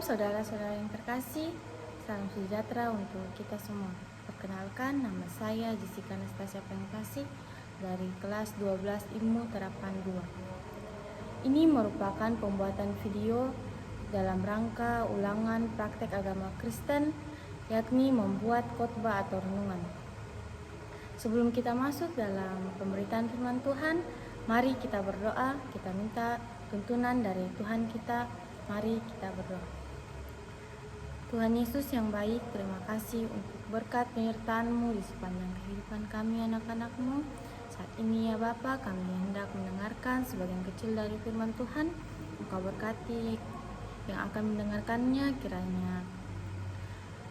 saudara-saudara yang terkasih, salam sejahtera untuk kita semua. Perkenalkan, nama saya Jessica Anastasia Pengkasih dari kelas 12 Ilmu Terapan 2. Ini merupakan pembuatan video dalam rangka ulangan praktek agama Kristen, yakni membuat khotbah atau renungan. Sebelum kita masuk dalam pemberitaan firman Tuhan, mari kita berdoa, kita minta tuntunan dari Tuhan kita. Mari kita berdoa. Tuhan Yesus yang baik, terima kasih untuk berkat penyertaan-Mu di sepanjang kehidupan kami anak-anak-Mu. Saat ini ya Bapa, kami hendak mendengarkan sebagian kecil dari firman Tuhan. Engkau berkati yang akan mendengarkannya, kiranya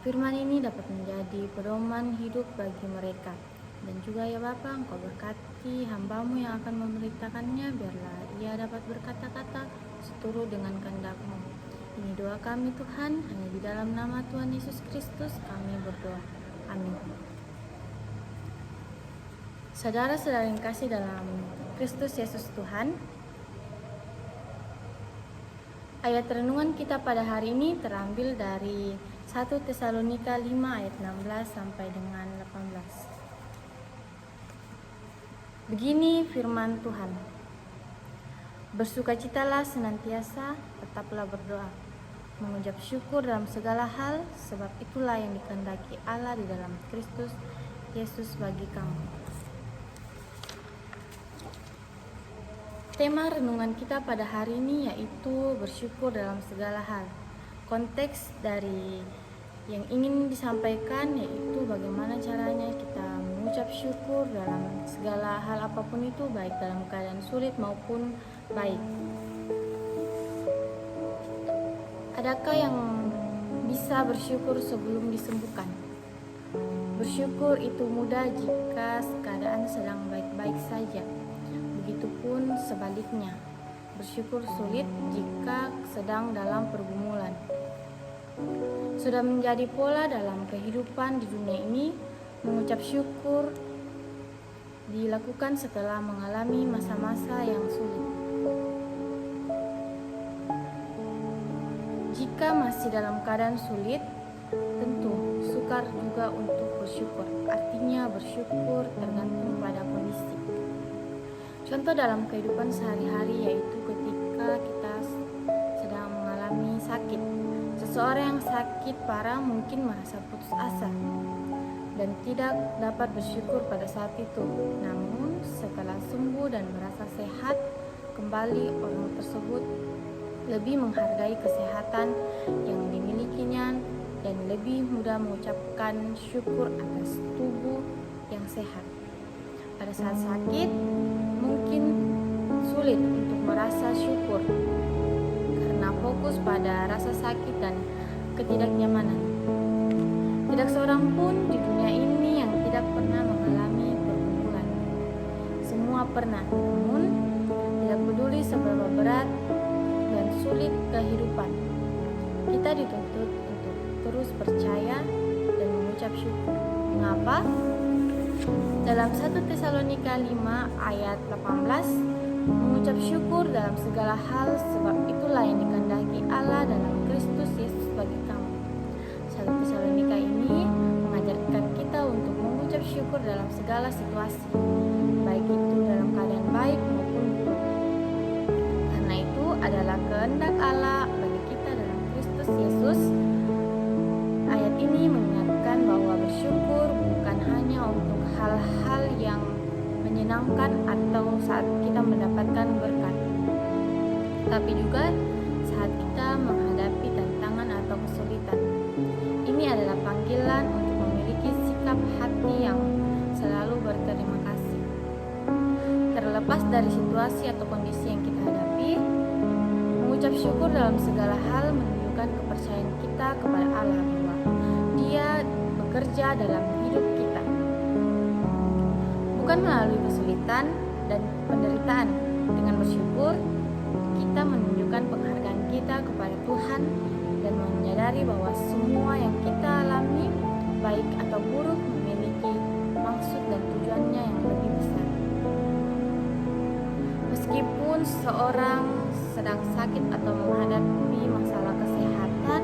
firman ini dapat menjadi pedoman hidup bagi mereka. Dan juga ya Bapa, Engkau berkati hamba-Mu yang akan memberitakannya, biarlah ia dapat berkata-kata seturut dengan kehendak-Mu. Ini doa kami Tuhan, hanya di dalam nama Tuhan Yesus Kristus kami berdoa. Amin. Saudara-saudara yang kasih dalam Kristus Yesus Tuhan, ayat renungan kita pada hari ini terambil dari 1 Tesalonika 5 ayat 16 sampai dengan 18. Begini firman Tuhan: bersukacitalah senantiasa, tetaplah berdoa, mengucap syukur dalam segala hal, sebab itulah yang dikehendaki Allah di dalam Kristus Yesus bagi kamu. Tema renungan kita pada hari ini yaitu bersyukur dalam segala hal. Konteks dari yang ingin disampaikan yaitu bagaimana caranya kita mengucap syukur dalam segala hal apapun itu, baik dalam keadaan sulit maupun baik. Adakah yang bisa bersyukur sebelum disembuhkan? Bersyukur itu mudah jika keadaan sedang baik-baik saja. Begitupun sebaliknya, bersyukur sulit jika sedang dalam pergumulan. Sudah menjadi pola dalam kehidupan di dunia ini, mengucap syukur dilakukan setelah mengalami masa-masa yang sulit. Jika masih dalam keadaan sulit, tentu sukar juga untuk bersyukur. Artinya bersyukur tergantung pada kondisi. Contoh dalam kehidupan sehari-hari yaitu ketika kita sedang mengalami sakit. Seseorang yang sakit parah mungkin merasa putus asa dan tidak dapat bersyukur pada saat itu. Namun setelah sembuh dan merasa sehat kembali, orang tersebut lebih menghargai kesehatan yang dimilikinya dan lebih mudah mengucapkan syukur atas tubuh yang sehat. Pada saat sakit, mungkin sulit untuk merasa syukur karena fokus pada rasa sakit dan ketidaknyamanan. Tidak seorang pun di dunia ini yang tidak pernah mengalami pergumulan. Semua pernah, namun tidak peduli seberapa berat dan sulit kehidupan, kita dituntut untuk terus percaya dan mengucap syukur. Mengapa? Dalam 1 Tesalonika 5 ayat 18, mengucap syukur dalam segala hal, sebab itulah yang dikehendaki Allah dalam Kristus Yesus bagi kamu. 1 Tesalonika ini mengajarkan kita untuk mengucap syukur dalam segala situasi, baik itu dalam keadaan baik maupun buruk. Karena itu adalah kehendak Allah bagi kita dalam Kristus Yesus. Ayat ini mengingatkan bahwa bersyukur bukan hanya untuk hal-hal yang menyenangkan atau saat kita mendapatkan berkat, tapi juga saat kita menghadapi tantangan atau kesulitan. Ini adalah panggilan untuk memiliki sikap hati yang selalu berterima kasih. Terlepas dari situasi atau kondisi yang kita hadapi, mengucap syukur dalam segala hal menunjukkan kepercayaan kita kepada Allah bahwa Dia bekerja dalam hidup kita. Bukan melalui kesulitan dan penderitaan. Dengan bersyukur, kita menunjukkan penghargaan kita kepada Tuhan dan menyadari bahwa semua yang kita alami, baik atau buruk, memiliki maksud dan tujuannya yang lebih besar. Meskipun seorang sedang sakit atau menghadapi masalah kesehatan,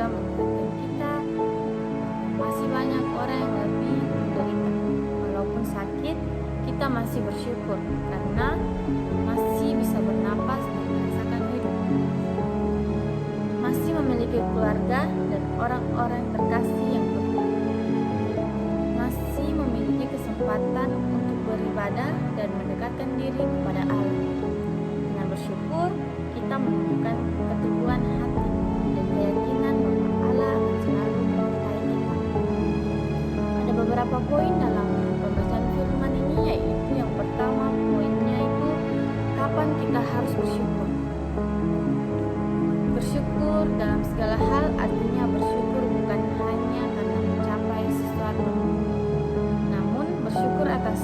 mengingatkan kita masih banyak orang yang lebih menderita. Walaupun sakit, kita masih bersyukur karena masih bisa bernapas dan merasakan hidup. Masih memiliki keluarga dan orang-orang terkasih yang berdoa. Masih memiliki kesempatan untuk beribadah dan mendekatkan diri kepada Allah. Dengan bersyukur, kita menunjukkan keteguhan hati dan keyakinan bahwa Allah akan selalu menyertai kita. Ada beberapa poin dalam pembacaan firman ini, yaitu yang pertama poinnya itu kapan kita harus bersyukur. Bersyukur dalam segala hal artinya bersyukur bukan hanya karena mencapai sesuatu, namun bersyukur atas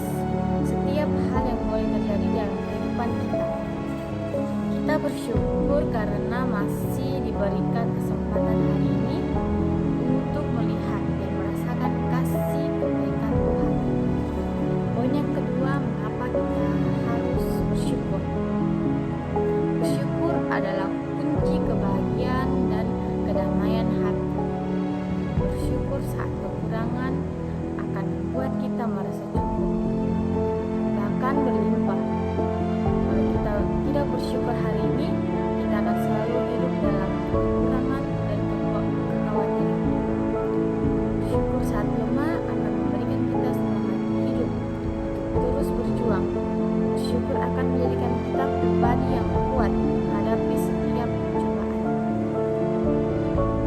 setiap hal yang boleh terjadi dalam kehidupan kita. Kita bersyukur karena masih diberikan kesempatan hari ini untuk melihat dan merasakan kasih kebaikan Tuhan. Poin yang kedua, mengapa kita harus bersyukur. Bersyukur adalah kunci kebahagiaan dan kedamaian hati. Bersyukur saat kekurangan akan membuat kita merasa cukup, bahkan berlimpah. Kalau kita tidak bersyukur hari ini, kita akan selalu hidup dalam kekurangan dan kekhawatiran. Bersyukur saat lemah akan memberikan kita semangat hidup untuk terus berjuang. Bersyukur akan menjadikan kita pribadi yang kuat menghadapi setiap pencobaan.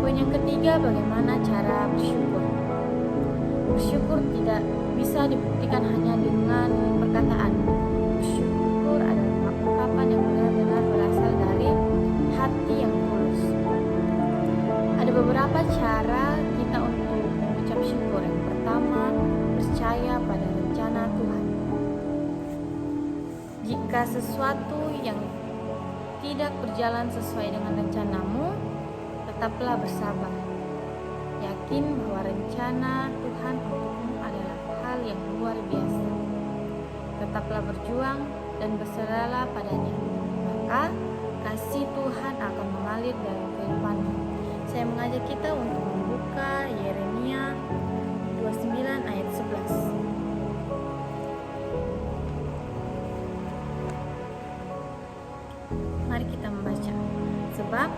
Poin yang ketiga, bagaimana cara bersyukur. Bersyukur tidak bisa dibuktikan hanya dengan perkataan. Bersyukur adalah ungkapan yang benar-benar berasal dari hati yang tulus. Ada beberapa cara kita untuk mengucap syukur. Yang pertama, percaya pada rencana Tuhan. Jika sesuatu yang tidak berjalan sesuai dengan rencanamu, tetaplah bersabar. Yakin bahwa rencana Tuhan untukmu adalah hal yang luar biasa. Tetaplah berjuang dan berserahlah padanya, maka kasih Tuhan akan mengalir dalam kehidupanmu. Saya mengajak kita untuk membuka Yeremia 29 ayat 11. Mari kita membaca. Sebab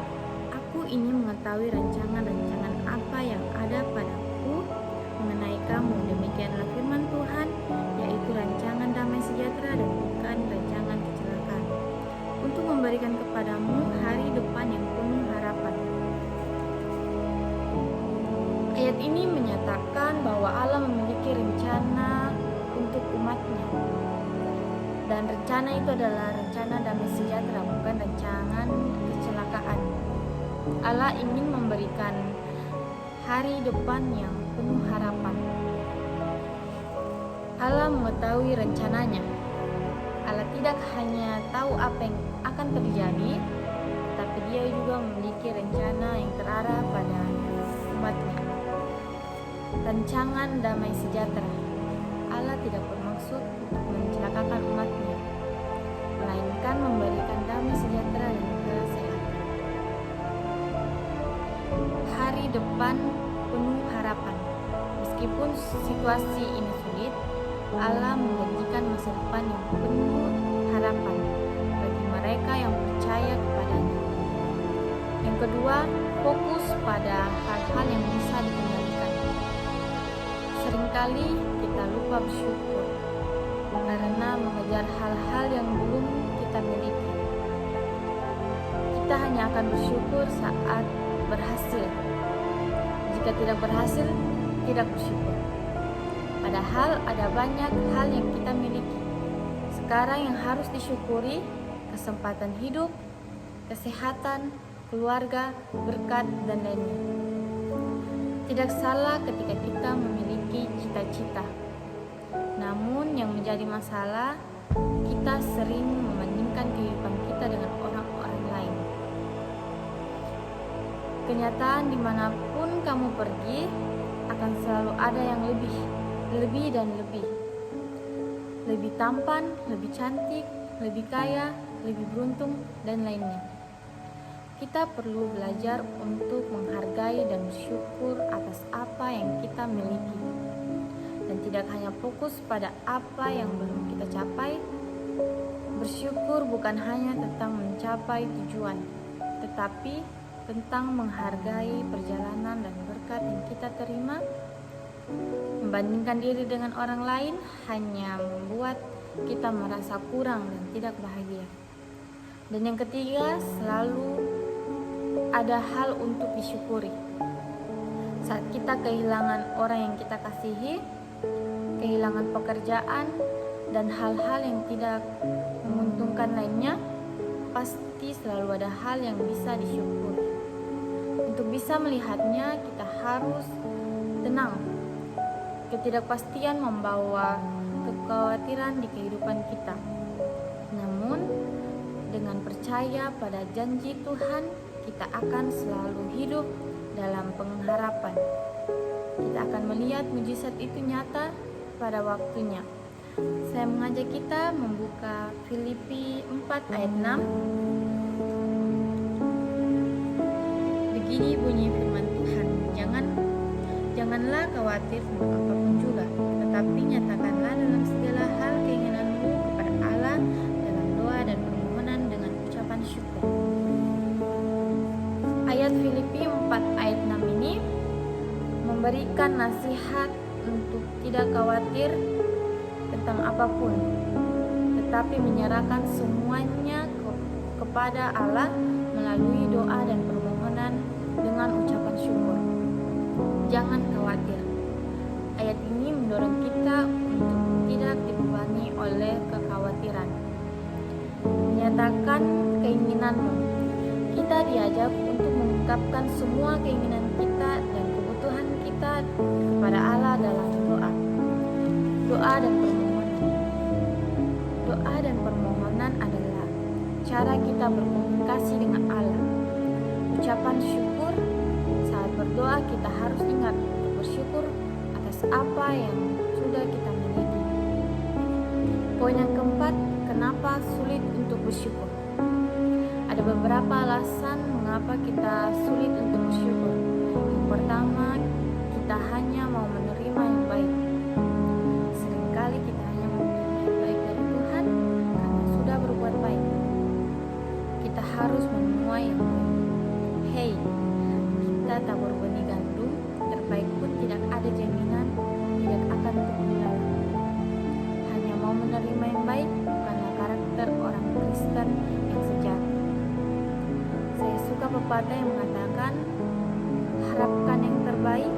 aku ini mengetahui rancangan-rancangan apa yang ada padaku mengenai kamu, demikianlah firman Tuhan, yaitu rancangan damai sejahtera dan bukan rancangan kecelakaan, untuk memberikan kepadamu hari depan yang penuh harapan. Ayat ini menyatakan bahwa Allah memiliki rencana untuk umatnya, dan rencana itu adalah rencana damai sejahtera, bukan rancangan kecelakaan. Allah ingin memberikan hari depan yang penuh harapan. Allah mengetahui rencananya. Allah tidak hanya tahu apa yang akan terjadi, tapi Dia juga memiliki rencana yang terarah pada umatnya. Rancangan damai sejahtera. Allah tidak bermaksud untuk mencelakakan umatnya, melainkan memberikan damai sejahtera dan kesehatan. Hari depan penuh harapan. Meskipun situasi ini sulit, Allah menjanjikan masa depan yang penuh harapan bagi mereka yang percaya kepadanya. Yang kedua, fokus pada hal-hal yang bisa dikendalikan. Seringkali kita lupa bersyukur karena mengejar hal-hal yang belum kita miliki. Kita hanya akan bersyukur saat berhasil. Jika tidak berhasil, tidak bersyukur. Padahal ada banyak hal yang kita miliki. Sekarang yang harus disyukuri, kesempatan hidup, kesehatan, keluarga, berkat, dan lainnya. Tidak salah ketika kita memiliki cita-cita. Namun yang menjadi masalah, kita sering membandingkan kehidupan kita dengan orang-orang lain. Kenyataan dimanapun kamu pergi, akan selalu ada yang lebih dan lebih. Lebih tampan, lebih cantik, lebih kaya, lebih beruntung, dan lainnya. kita perlu belajar untuk menghargai dan bersyukur atas apa yang kita miliki. Dan tidak hanya fokus pada apa yang belum kita capai. Bersyukur bukan hanya tentang mencapai tujuan, tetapi tentang menghargai perjalanan dan berkat yang kita terima. Membandingkan diri dengan orang lain hanya membuat kita merasa kurang dan tidak bahagia. Dan yang ketiga, selalu ada hal untuk disyukuri. Saat kita kehilangan orang yang kita kasihi, kehilangan pekerjaan, dan hal-hal yang tidak menguntungkan lainnya, pasti selalu ada hal yang bisa disyukuri. Untuk bisa melihatnya, kita harus tenang. Ketidakpastian membawa kekhawatiran di kehidupan kita. Namun, dengan percaya pada janji Tuhan, kita akan selalu hidup dalam pengharapan. Kita akan melihat mujizat itu nyata pada waktunya. Saya mengajak kita membuka Filipi 4 ayat 6. Begini bunyi firman Tuhan, janganlah khawatir tentang apapun juga, tetapi nyatakanlah dalam segala hal keinginanmu kepada Allah dalam doa dan permohonan dengan ucapan syukur. Ayat Filipi 4 ayat 6 ini memberikan nasihat untuk tidak khawatir tentang apapun, tetapi menyerahkan semuanya kepada Allah melalui doa dan permohonan dengan ucapan syukur. Jangan khawatir. Ayat ini mendorong kita untuk tidak dibebani oleh kekhawatiran. Menyatakan keinginanmu. Kita diajak untuk mengungkapkan semua keinginan kita dan kebutuhan kita kepada Allah dalam doa. Doa dan permohonan. Doa dan permohonan adalah cara kita berkomunikasi dengan Allah. Ucapan syukur, saat berdoa kita harus ingat untuk bersyukur atas apa yang sudah kita miliki. Poin yang keempat, kenapa sulit untuk bersyukur? Ada beberapa alasan mengapa kita sulit untuk bersyukur. Yang pertama, kita hanya mau menerima yang baik. Seringkali kita hanya mau menerima yang baik dari Tuhan karena sudah berbuat baik. Kita harus menuai yang baik. Hei, kita tabur benih gandum, terbaik pun tidak ada jaminan tidak akan tumbuh lagi. Hanya mau menerima yang baik bukanlah karakter orang Kristen yang sejati. Saya suka pepatah yang mengatakan, harapkan yang terbaik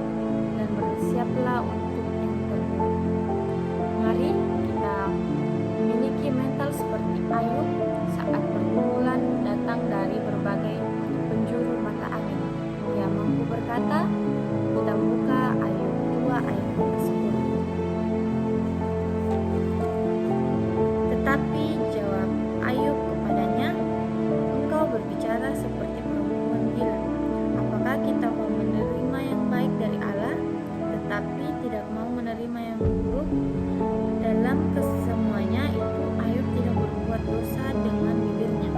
dan bersiaplah untuk yang terburuk. Mari kita memiliki mental seperti Ayub saat pergumulan datang dari berbagai penjuru mata angin. Ia mampu berkata, kita buka Ayub 2 ayat 10. Tetapi jawab Ayub kepadanya, engkau berbicara seperti perempuan gila. Apakah kita mau menerima yang baik dari Allah, tetapi tidak mau menerima yang buruk? Dalam kesemuanya itu Ayub tidak berbuat dosa dengan bibirnya.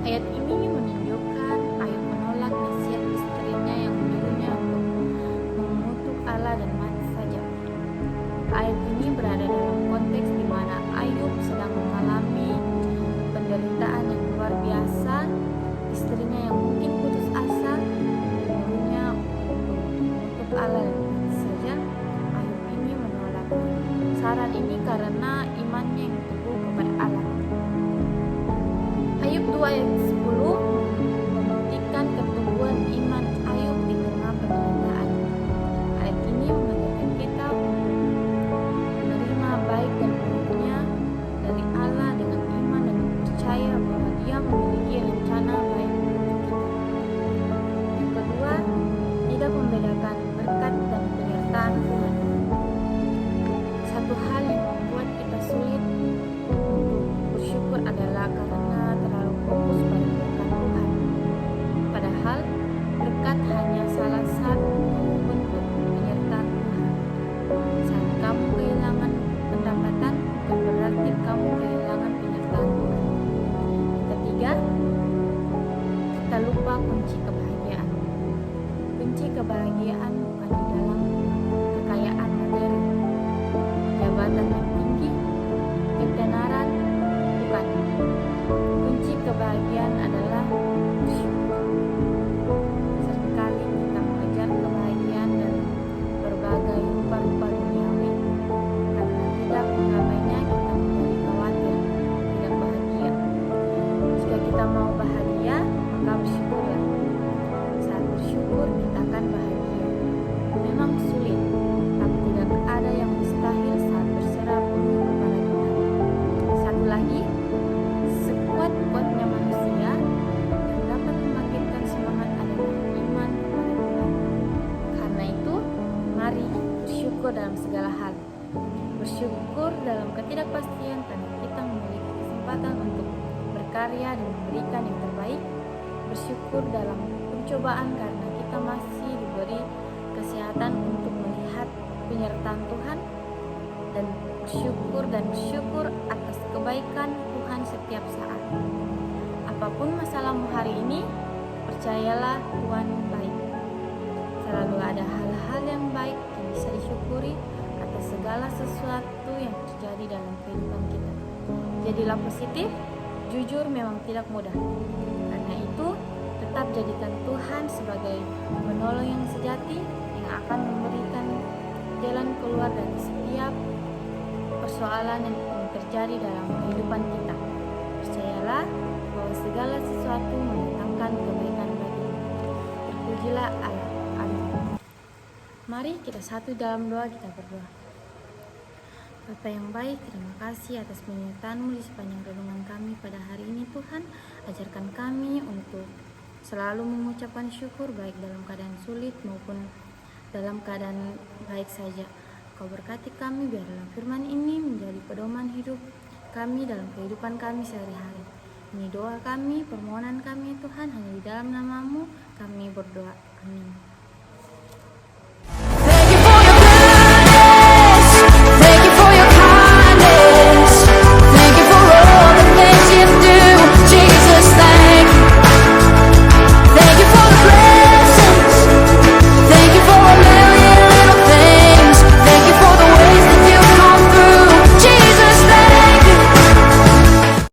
Ayat ini menunjukkan Ayub menolak nasihat istrinya yang menyuruhnya untuk mengutuk Allah dan mati saja. Ayat ini berada dalam konteks di mana Ayub sedang mengalami penderitaan yang luar biasa. Istrinya yang mungkin putus asa menyuruhnya untuk mengutuk Allah dan mati saja. Ayub ini menolak saran ini karena imannya yang teguh kepada Allah. Ayub 2 ayat 10 membuktikan keteguhan iman Ayub di tengah penderitaan. Ayat ini mengajarkan kita menerima baik dan buruknya dari Allah dengan iman dan percaya bahwa Dia memiliki rencana baik untuk kita. Yang kedua, tidak membedakan berkat dan penyertaan Tuhan. Satu hal yang membuat kita sulit untuk bersyukur adalah karena terlalu fokus pada kunci kebahagiaan. Kunci kebahagiaan bukan di dalam kekayaan materi, jabatan yang tinggi, ketenaran, bukan. Kunci kebahagiaan adalah bersyukur. Seringkali kita mengejar kebahagiaan dalam berbagai rupa-rupa duniawi. Karena tidak menggapainya, kita menjadi khawatir, tidak bahagia. Jika kita mau bahagia, maka bersyukurlah. Saat bersyukur, kita akan bahagia. Memang sulit, tapi tidak ada yang mustahil saat berserah penuh kepada Tuhan. Satu lagi, sekuat-kuatnya manusia yang dapat membangkitkan semangat adalah iman kepada Tuhan. Karena itu, mari bersyukur dalam segala hal. Bersyukur dalam ketidakpastian karena kita memiliki kesempatan untuk berkarya dan memberikan yang terbaik. Bersyukur dalam pencobaan karena kita masih diberi kesehatan untuk melihat penyertaan Tuhan. Dan bersyukur atas kebaikan Tuhan setiap saat. Apapun masalahmu hari ini, percayalah Tuhan baik. Selalu ada hal-hal yang baik yang bisa disyukuri atas segala sesuatu yang terjadi dalam kehidupan kita. Jadilah positif, jujur memang tidak mudah. Karena itu, tetap jadikan Tuhan sebagai penolong yang sejati yang akan memberikan jalan keluar dari setiap persoalan yang terjadi dalam kehidupan kita. Percayalah bahwa segala sesuatu mendatangkan kebaikan bagimu. Terpujilah Allah. Amin. Mari kita satu dalam doa, kita berdoa. Bapa yang baik, terima kasih atas penyertaan-Mu di sepanjang renungan kami pada hari ini Tuhan. Ajarkan kami untuk selalu mengucapkan syukur baik dalam keadaan sulit maupun dalam keadaan baik saja. Kau berkati kami biar dalam firman ini menjadi pedoman hidup kami dalam kehidupan kami sehari-hari. Ini doa kami, permohonan kami Tuhan, hanya di dalam nama-Mu kami berdoa. Amin.